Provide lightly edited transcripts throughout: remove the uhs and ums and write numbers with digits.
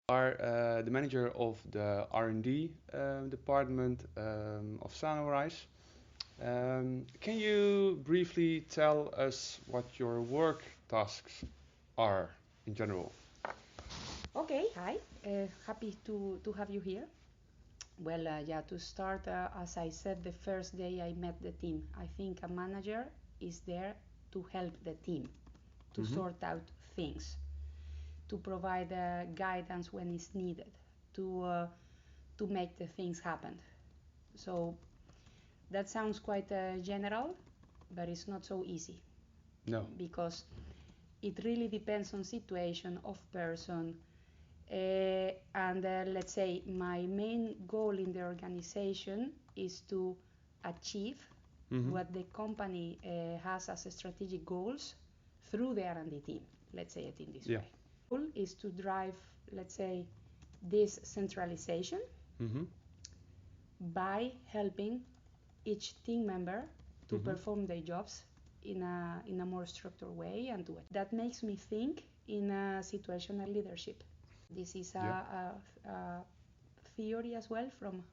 are the manager of the R&D department of Sunrise. Can you briefly tell us what your work tasks are in general? Okay, hi. Happy to have you here. Well, yeah, to start, as I said the first day I met the team, I think a manager is there to help the team, to sort out things, to provide guidance when it's needed, to make the things happen. So that sounds quite general, but it's not so easy. No. Because it really depends on situation of person. And let's say my main goal in the organization is to achieve what the company has as strategic goals through the R&D team. Let's say it in this way. Goal is to drive, let's say, this centralization by helping each team member to perform their jobs in a more structured way and do it. That makes me think in situational leadership. This is a theory as well from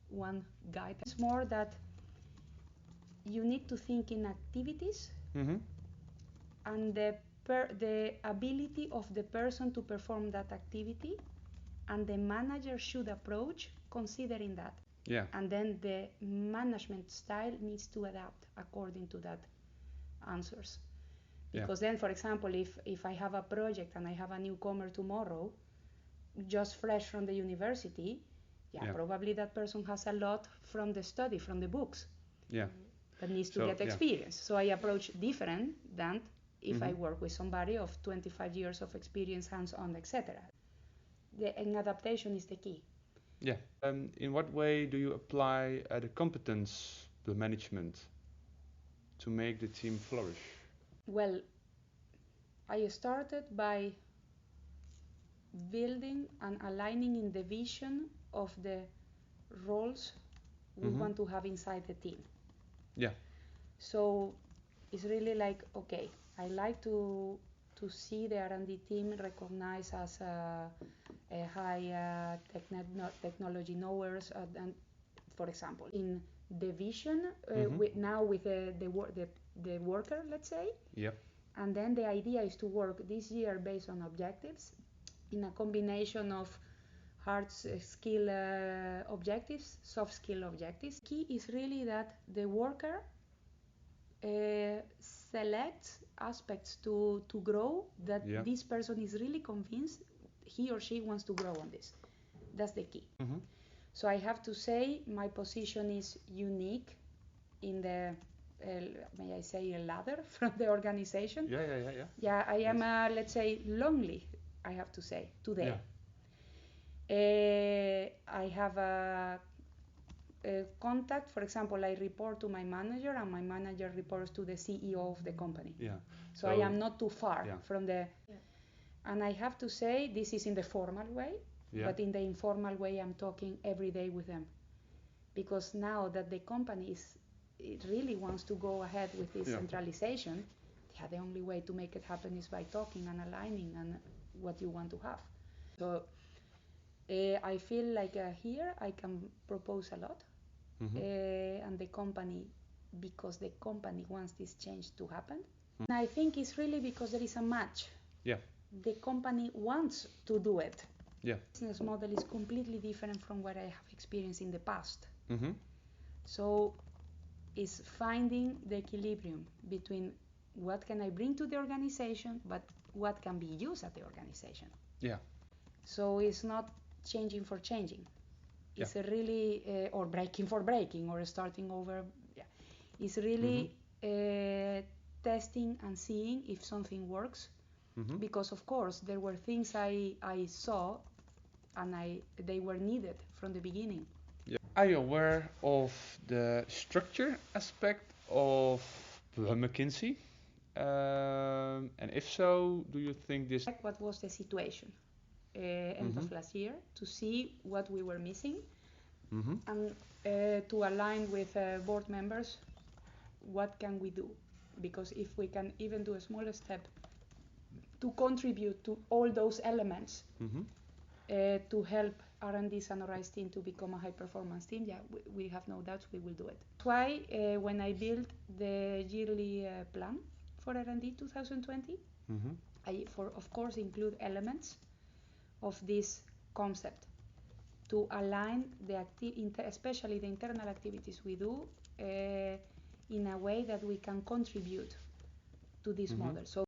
one guy. It's more that you need to think in activities and the ability of the person to perform that activity, and the manager should approach considering that. Yeah. And then the management style needs to adapt according to that answers. Because then, for example, if I have a project and I have a newcomer tomorrow, just fresh from the university, probably that person has a lot from the study, from the books. Yeah. But needs to get experience. So I approach different than if I work with somebody of 25 years of experience, hands-on, etc. An adaptation is the key. Yeah. In what way do you apply the competence, the management, to make the team flourish? Well, I started by building and aligning in the vision of the roles we want to have inside the team. Yeah. So it's really like, okay, I like to see the R&D team recognized as a high technology knowers, and for example, in the vision with the worker, let's say. Yep. And then the idea is to work this year based on objectives in a combination of hard skill objectives, soft skill objectives. Key is really that the worker selects aspects to grow that this person is really convinced he or she wants to grow on this. That's the key. So I have to say my position is unique in the may I say a ladder from the organization. Yeah, I am let's say lonely, I have to say today. I have a contact, for example, I report to my manager and my manager reports to the CEO of the company. So I am not too far from the and I have to say this is in the formal way, but in the informal way I'm talking every day with them, because now that the company it really wants to go ahead with this centralization, the only way to make it happen is by talking and aligning and what you want to have. So I feel like here I can propose a lot, and the company, because the company wants this change to happen. And I think it's really because there is a match. The company wants to do it. Business model is completely different from what I have experienced in the past. So it's finding the equilibrium between what can I bring to the organization, but what can be used at the organization. So it's not changing for changing. It's a really, or breaking for breaking, or starting over. It's really testing and seeing if something works. Because of course there were things I saw and they were needed from the beginning. Are you aware of the structure aspect of McKinsey? And if so, do you think this... What was the situation end of last year, to see what we were missing, and to align with board members what can we do, because if we can even do a smaller step to contribute to all those elements, to help R&D Sunrise team to become a high-performance team, yeah, we have no doubts we will do it. That's why when I built the yearly plan for R&D 2020, I, of course, include elements of this concept to align especially the internal activities we do in a way that we can contribute to this model. So